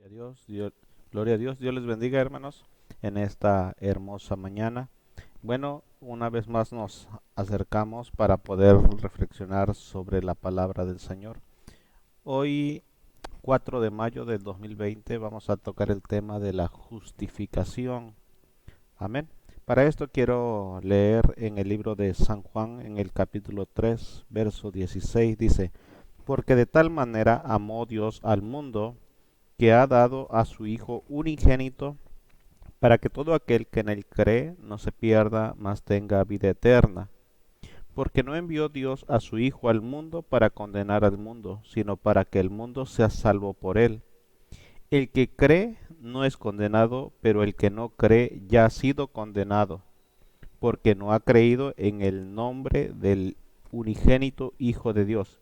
Gloria a Dios, Dios les bendiga, hermanos, en esta hermosa mañana. Bueno, una vez más nos acercamos para poder reflexionar sobre la palabra del Señor. Hoy, 4 de mayo del 2020, vamos a tocar el tema de la justificación. Amén. Para esto quiero leer en el libro de San Juan, en el capítulo 3, verso 16, dice: Porque de tal manera amó Dios al mundo, que ha dado a su Hijo unigénito, para que todo aquel que en él cree no se pierda, mas tenga vida eterna. Porque no envió Dios a su Hijo al mundo para condenar al mundo, sino para que el mundo sea salvo por él. El que cree no es condenado, pero el que no cree ya ha sido condenado, porque no ha creído en el nombre del unigénito Hijo de Dios.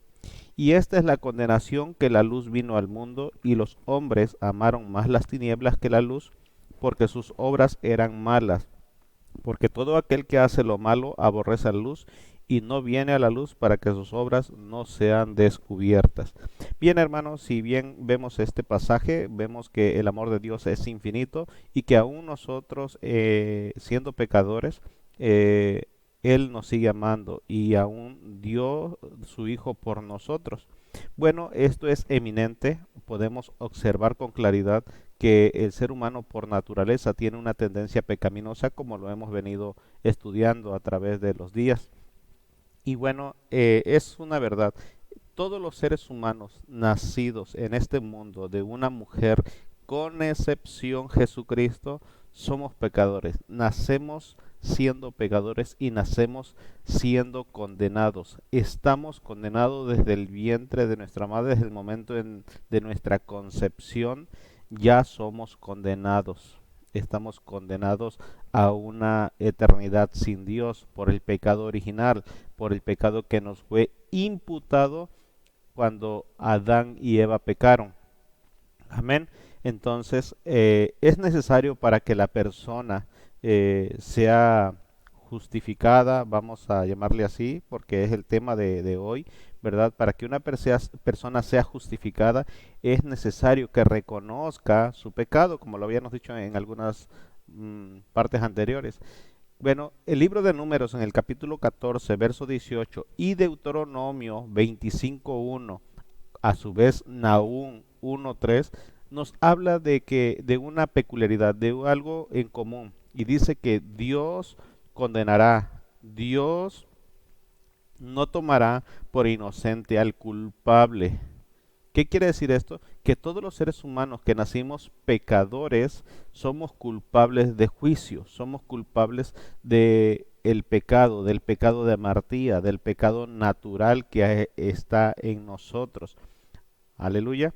Y esta es la condenación, que la luz vino al mundo, y los hombres amaron más las tinieblas que la luz, porque sus obras eran malas. Porque todo aquel que hace lo malo aborrece la luz, y no viene a la luz para que sus obras no sean descubiertas. Bien, hermanos, si bien vemos este pasaje, vemos que el amor de Dios es infinito y que aún nosotros, siendo pecadores, eh, Él nos sigue amando y aún dio su Hijo por nosotros. Bueno, esto es eminente, podemos observar con claridad que el ser humano por naturaleza tiene una tendencia pecaminosa, como lo hemos venido estudiando a través de los días. Y bueno, es una verdad. Todos los seres humanos nacidos en este mundo de una mujer, con excepción Jesucristo, somos pecadores. Nacemos siendo pecadores y nacemos siendo condenados. Estamos condenados desde el vientre de nuestra madre, desde el momento de nuestra concepción, ya somos condenados. Estamos condenados a una eternidad sin Dios por el pecado original, por el pecado que nos fue imputado cuando Adán y Eva pecaron. Amén. Entonces, es necesario para que la persona sea justificada, vamos a llamarle así, porque es el tema de hoy, ¿verdad? Para que una persona sea justificada, es necesario que reconozca su pecado, como lo habíamos dicho en algunas partes anteriores. Bueno, el libro de Números en el capítulo 14, verso 18 y Deuteronomio 25:1, a su vez Nahum 1:3, nos habla de una peculiaridad, de algo en común, y dice que Dios condenará, Dios no tomará por inocente al culpable. ¿Qué quiere decir esto? Que todos los seres humanos que nacimos pecadores somos culpables de juicio, somos culpables de el pecado, del pecado de amartía, del pecado natural que está en nosotros. Aleluya.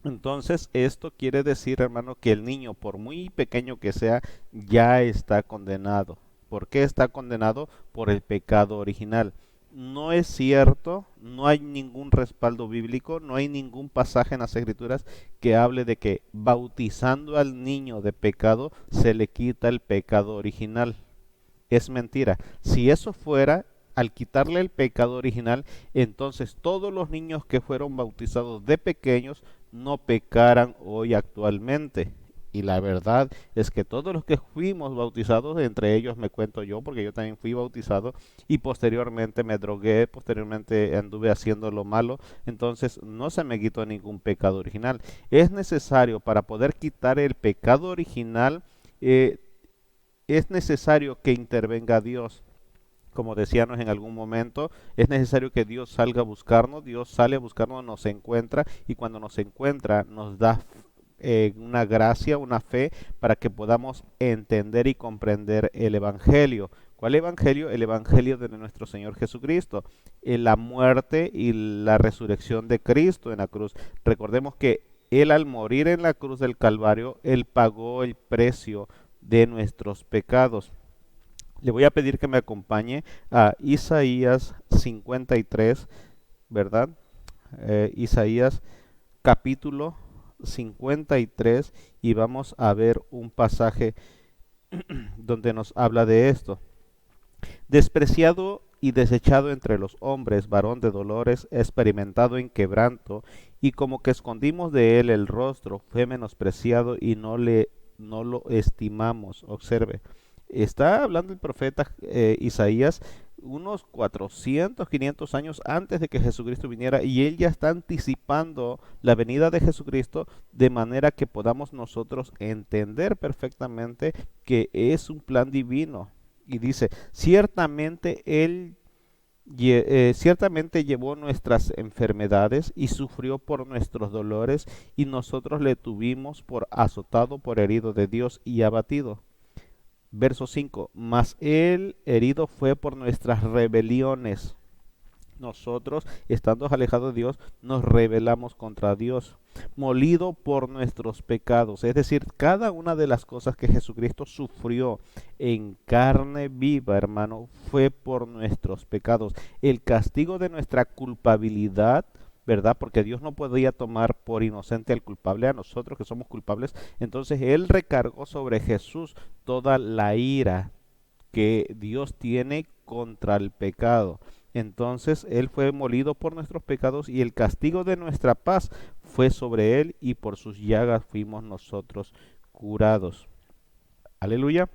Entonces, esto quiere decir, hermano, que el niño, por muy pequeño que sea, ya está condenado. ¿Por qué está condenado? Por el pecado original. No es cierto, no hay ningún respaldo bíblico, no hay ningún pasaje en las Escrituras que hable de que bautizando al niño de pecado se le quita el pecado original. Es mentira. Si eso fuera, al quitarle el pecado original, entonces todos los niños que fueron bautizados de pequeños no pecaran hoy actualmente. Y la verdad es que todos los que fuimos bautizados, entre ellos me cuento yo, porque yo también fui bautizado y posteriormente me drogué, posteriormente anduve haciendo lo malo, entonces no se me quitó ningún pecado original. Es necesario para poder quitar el pecado original, eh, es necesario que intervenga Dios. Como decíamos en algún momento, es necesario que Dios salga a buscarnos, Dios sale a buscarnos, nos encuentra y cuando nos encuentra nos da una gracia, una fe para que podamos entender y comprender el Evangelio. ¿Cuál Evangelio? El Evangelio de nuestro Señor Jesucristo, la muerte y la resurrección de Cristo en la cruz. Recordemos que Él al morir en la cruz del Calvario, Él pagó el precio de nuestros pecados. Le voy a pedir que me acompañe a Isaías 53, ¿verdad? Isaías capítulo 53 y vamos a ver un pasaje donde nos habla de esto. Despreciado y desechado entre los hombres, varón de dolores, experimentado en quebranto, y como que escondimos de él el rostro, fue menospreciado y no lo estimamos. Observe, está hablando el profeta Isaías unos 400, 500 años antes de que Jesucristo viniera, y él ya está anticipando la venida de Jesucristo, de manera que podamos nosotros entender perfectamente que es un plan divino. Y dice, ciertamente ciertamente llevó nuestras enfermedades y sufrió por nuestros dolores, y nosotros le tuvimos por azotado, por herido de Dios y abatido. Verso 5, mas él herido fue por nuestras rebeliones. Nosotros, estando alejados de Dios, nos rebelamos contra Dios. Molido por nuestros pecados. Es decir, cada una de las cosas que Jesucristo sufrió en carne viva, hermano, fue por nuestros pecados. El castigo de nuestra culpabilidad, ¿verdad? Porque Dios no podía tomar por inocente al culpable, a nosotros que somos culpables. Entonces Él recargó sobre Jesús toda la ira que Dios tiene contra el pecado. Entonces Él fue molido por nuestros pecados, y el castigo de nuestra paz fue sobre Él, y por sus llagas fuimos nosotros curados. Aleluya.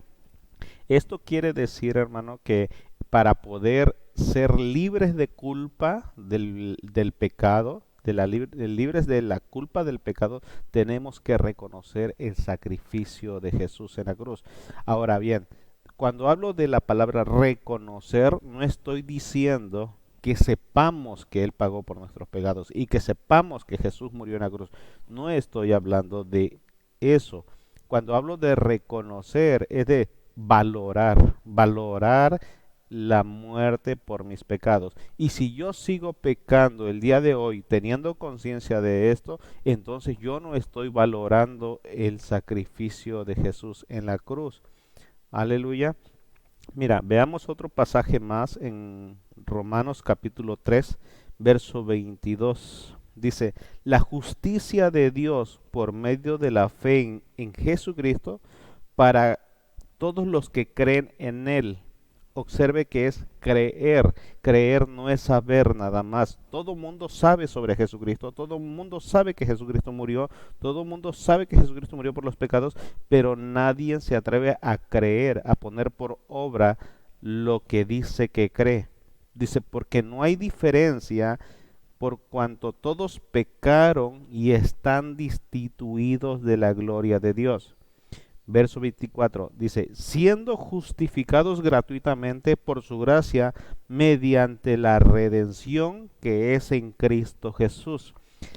Esto quiere decir, hermano, que para poder ser libres de culpa del pecado, libres de la culpa del pecado, tenemos que reconocer el sacrificio de Jesús en la cruz. Ahora bien, cuando hablo de la palabra reconocer, no estoy diciendo que sepamos que Él pagó por nuestros pecados y que sepamos que Jesús murió en la cruz. No estoy hablando de eso. Cuando hablo de reconocer, es de valorar la muerte por mis pecados. Y si yo sigo pecando el día de hoy, teniendo conciencia de esto, entonces yo no estoy valorando el sacrificio de Jesús en la cruz. Aleluya. Mira, veamos otro pasaje más en Romanos capítulo 3, verso 22. Dice, la justicia de Dios por medio de la fe en Jesucristo para todos los que creen en Él. Observe que es creer. Creer no es saber nada más. Todo el mundo sabe sobre Jesucristo. Todo el mundo sabe que Jesucristo murió. Todo el mundo sabe que Jesucristo murió por los pecados. Pero nadie se atreve a creer, a poner por obra lo que dice que cree. Dice, porque no hay diferencia, por cuanto todos pecaron y están destituidos de la gloria de Dios. Verso 24 dice, siendo justificados gratuitamente por su gracia mediante la redención que es en Cristo Jesús.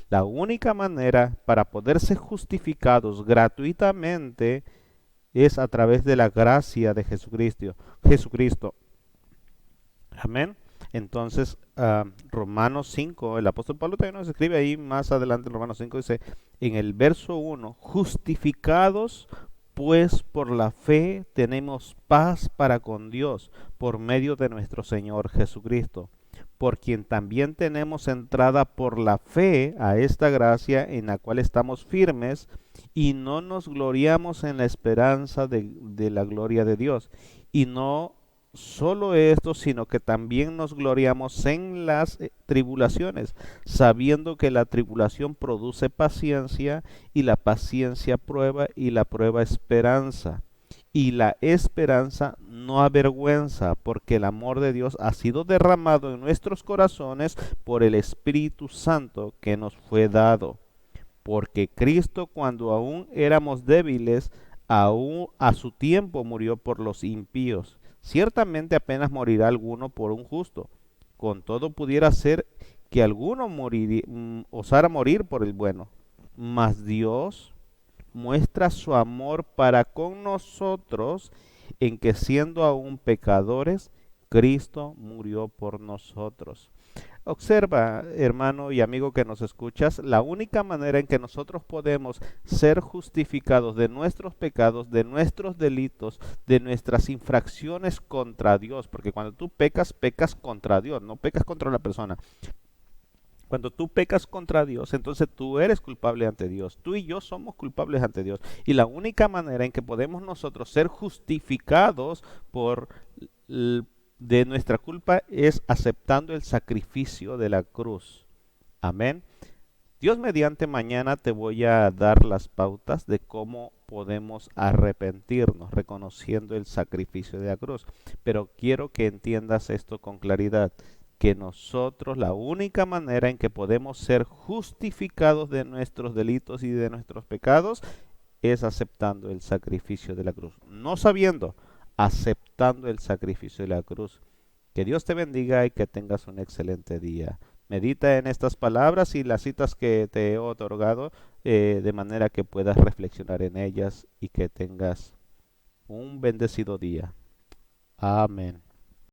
La única manera para poder ser justificados gratuitamente es a través de la gracia de Jesucristo. Amén. Entonces, Romanos 5, el apóstol Pablo también nos escribe ahí más adelante en Romanos 5, dice, en el verso 1, justificados pues por la fe tenemos paz para con Dios por medio de nuestro Señor Jesucristo, por quien también tenemos entrada por la fe a esta gracia en la cual estamos firmes, y no nos gloriamos en la esperanza de la gloria de Dios. Y no solo esto, sino que también nos gloriamos en las tribulaciones, sabiendo que la tribulación produce paciencia, y la paciencia prueba, y la prueba esperanza. Y la esperanza no avergüenza, porque el amor de Dios ha sido derramado en nuestros corazones por el Espíritu Santo que nos fue dado. Porque Cristo, cuando aún éramos débiles, aún a su tiempo murió por los impíos. Ciertamente apenas morirá alguno por un justo. Con todo pudiera ser que alguno osara morir por el bueno. Mas Dios muestra su amor para con nosotros en que, siendo aún pecadores, Cristo murió por nosotros. Observa, hermano y amigo que nos escuchas, la única manera en que nosotros podemos ser justificados de nuestros pecados, de nuestros delitos, de nuestras infracciones contra Dios, porque cuando tú pecas, pecas contra Dios, no pecas contra la persona. Cuando tú pecas contra Dios, entonces tú eres culpable ante Dios. Tú y yo somos culpables ante Dios. Y la única manera en que podemos nosotros ser justificados de nuestra culpa es aceptando el sacrificio de la cruz. Amén. Dios mediante mañana te voy a dar las pautas de cómo podemos arrepentirnos reconociendo el sacrificio de la cruz. Pero quiero que entiendas esto con claridad, que nosotros la única manera en que podemos ser justificados de nuestros delitos y de nuestros pecados es aceptando el sacrificio de la cruz. No sabiendo, aceptando el sacrificio de la cruz. Que Dios te bendiga y que tengas un excelente día. Medita en estas palabras y las citas que te he otorgado de manera que puedas reflexionar en ellas y que tengas un bendecido día. Amén.